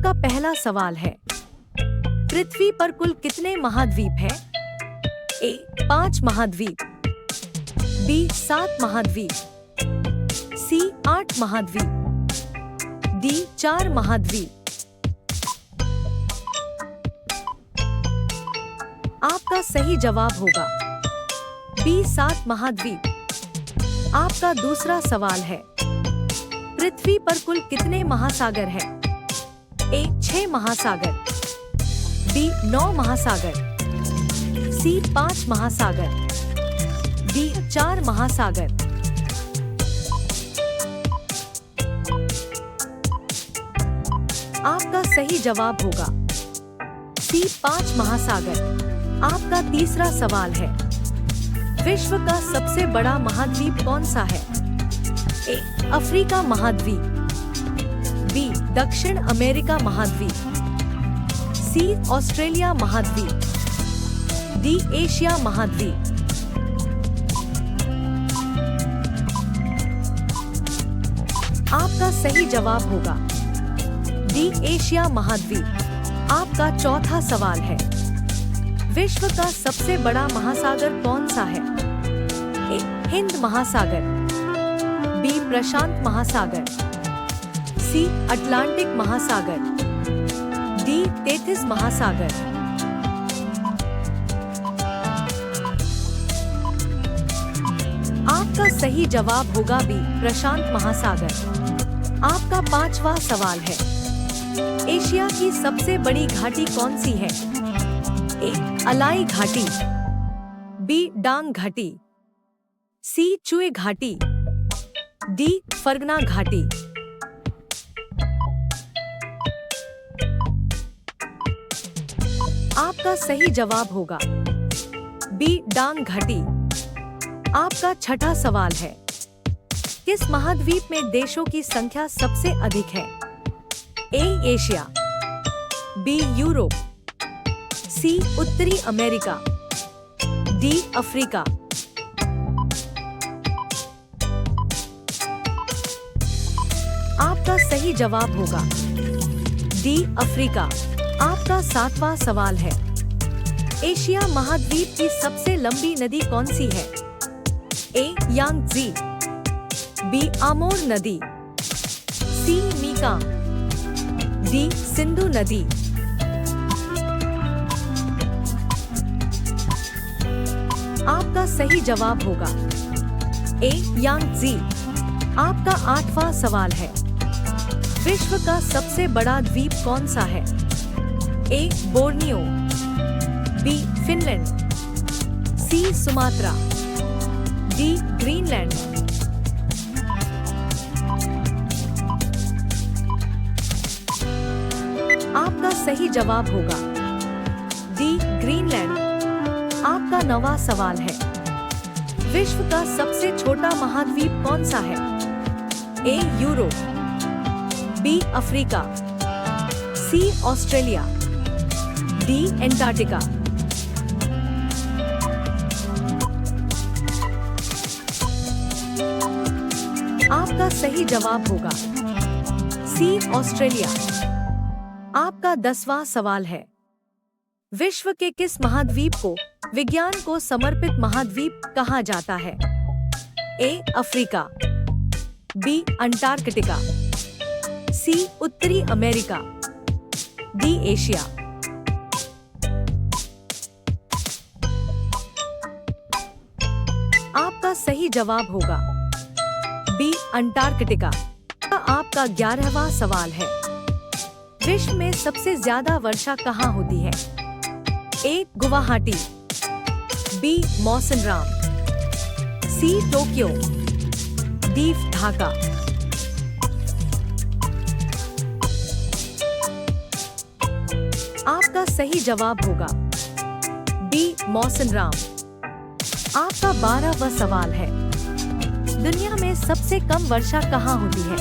आपका पहला सवाल है, पृथ्वी पर कुल कितने महाद्वीप हैं? ए 5 महाद्वीप, बी 7 महाद्वीप, सी 8 महाद्वीप, डी 4 महाद्वीप। आपका सही जवाब होगा बी 7 महाद्वीप। आपका दूसरा सवाल है, पृथ्वी पर कुल कितने महासागर हैं? ए 6 महासागर, बी 9 महासागर, सी 5 महासागर, डी 4 महासागर। आपका सही जवाब होगा सी 5 महासागर। आपका तीसरा सवाल है, विश्व का सबसे बड़ा महाद्वीप कौन सा है? ए अफ्रीका महाद्वीप, बी दक्षिण अमेरिका महाद्वीप, सी ऑस्ट्रेलिया महाद्वीप, डी एशिया महाद्वीप। आपका सही जवाब होगा डी एशिया महाद्वीप। आपका चौथा सवाल है, विश्व का सबसे बड़ा महासागर कौन सा है? ए हिंद महासागर, बी प्रशांत महासागर, सी अटलांटिक महासागर, डी तेथिस महासागर। आपका सही जवाब होगा बी प्रशांत महासागर। आपका पांचवा सवाल है, एशिया की सबसे बड़ी घाटी कौन सी है? ए अलाई घाटी, बी डांग घाटी, सी चुए घाटी, डी फरगना घाटी। आपका सही जवाब होगा बी डांग घाटी। आपका छठा सवाल है, किस महाद्वीप में देशों की संख्या सबसे अधिक है? ए एशिया, बी यूरोप, सी उत्तरी अमेरिका, डी अफ्रीका। आपका सही जवाब होगा डी अफ्रीका। आपका सातवां सवाल है, एशिया महाद्वीप की सबसे लंबी नदी कौन सी है? ए यांगत्जी, बी आमोर नदी, सी मीकांग, डी सिंधु नदी। आपका सही जवाब होगा ए यांगत्जी। आपका आठवां सवाल है, विश्व का सबसे बड़ा द्वीप कौन सा है? ए बोर्नियो, बी फिनलैंड, सी सुमात्रा, डी ग्रीनलैंड। आपका सही जवाब होगा डी ग्रीनलैंड। आपका नवा सवाल है, विश्व का सबसे छोटा महाद्वीप कौन सा है? ए यूरोप, बी अफ्रीका, सी ऑस्ट्रेलिया, डी एंटार्क्टिका। आपका सही जवाब होगा सी ऑस्ट्रेलिया। आपका 10वां सवाल है, विश्व के किस महाद्वीप को विज्ञान को समर्पित महाद्वीप कहा जाता है? ए अफ्रीका, बी अंटार्कटिका, सी उत्तरी अमेरिका, डी एशिया। आपका सही जवाब होगा बी अंटार्कटिका। आपका 11वां सवाल है, विश्व में सबसे ज्यादा वर्षा कहाँ होती है? A Guwahati, B Mawsynram, C Tokyo, D Dhaka. आपका सही जवाब होगा बी मौसिनराम। आपका 12वां सवाल है, दुनिया में सबसे कम वर्षा कहाँ होती है?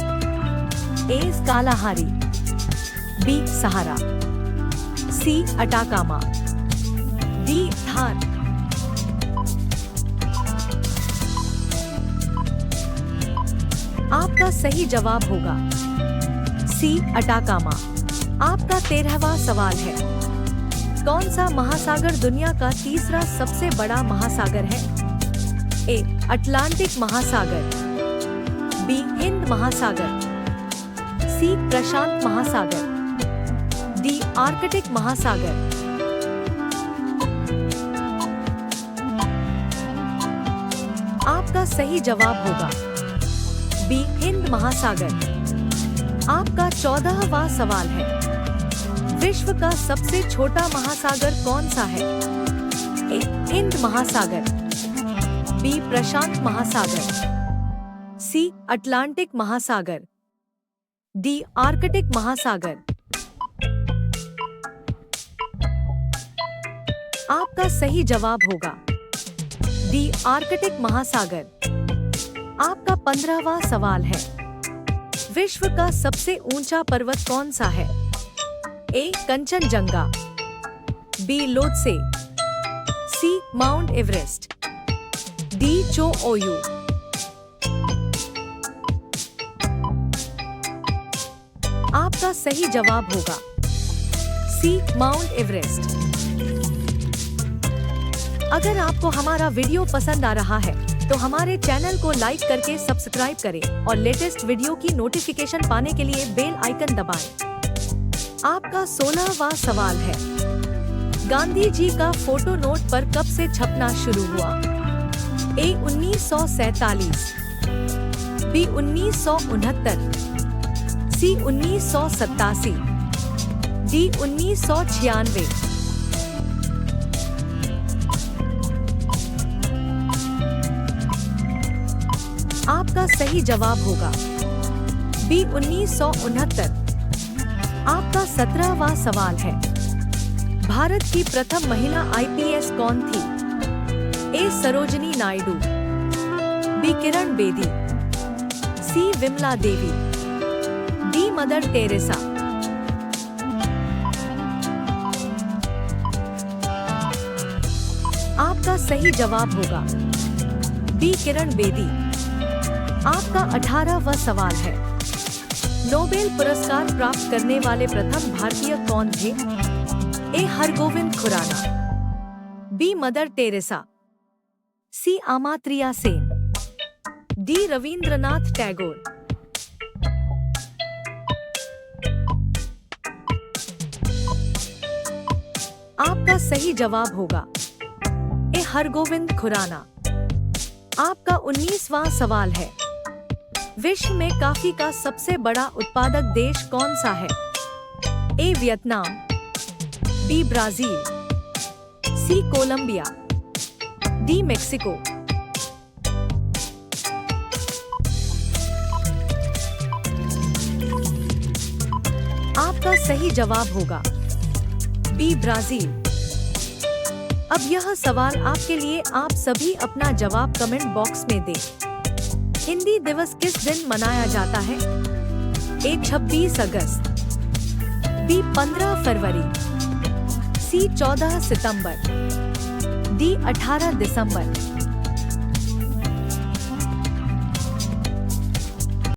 ए कालाहारी, बी सहारा, सी अटाकामा, डी थार। आपका सही जवाब होगा सी अटाकामा। आपका 13वां सवाल है, कौन सा महासागर दुनिया का तीसरा सबसे बड़ा महासागर है? ए. अटलांटिक महासागर, बी. हिंद महासागर, सी. प्रशांत महासागर, डी. आर्कटिक महासागर। आपका सही जवाब होगा बी. हिंद महासागर। आपका 14वां सवाल है, विश्व का सबसे छोटा महासागर कौन सा है? ए. हिंद महासागर, बी. प्रशांत महासागर, सी. अटलांटिक महासागर, डी. आर्कटिक महासागर। आपका सही जवाब होगा डी. आर्कटिक महासागर। आपका 15वां सवाल है, विश्व का सबसे ऊंचा पर्वत कौन सा है? A. Kanchenjunga, B. Lhotse, C. Mount Everest, D. Cho Oyu. आपका सही जवाब होगा सी. Mount Everest. अगर आपको हमारा वीडियो पसंद आ रहा है तो हमारे चैनल को लाइक करके सब्सक्राइब करें और लेटेस्ट वीडियो की नोटिफिकेशन पाने के लिए बेल आइकन दबाएं। आपका 16वां सवाल है, गांधी जी का फोटो नोट पर कब से छपना शुरू हुआ? ए. 1947, बी. 1969, सी. 1987, डी. 1996। आपका सही जवाब होगा बी. 1969। आपका 17वां सवाल है, भारत की प्रथम महिला IPS कौन थी? ए. सरोजिनी नायडू, बी. किरण बेदी, सी. Vimla Devi, D. Mother Teresa. आपका सही जवाब होगा बी. किरण बेदी। आपका 18वां सवाल है, नोबेल पुरस्कार प्राप्त करने वाले प्रथम भारतीय कौन थे? A. Hargobind Khorana, B. Mother Teresa, C. अमात्रिया सेन, डी. रविंद्रनाथ टैगोर। आपका सही जवाब होगा ए. हरगोविंद खुराना। आपका 19वां सवाल है, विश्व में कॉफी का सबसे बड़ा उत्पादक देश कौन सा है? A. Vietnam, B. Brazil, C. Colombia, D. Mexico. आपका सही जवाब होगा बी. ब्राजील। अब यह सवाल आपके लिए, आप सभी अपना जवाब कमेंट बॉक्स में दें। हिंदी दिवस किस दिन मनाया जाता है? ए. 26 अगस्त, बी. 15 फरवरी, सी. 14 सितंबर, डी. 18 दिसंबर।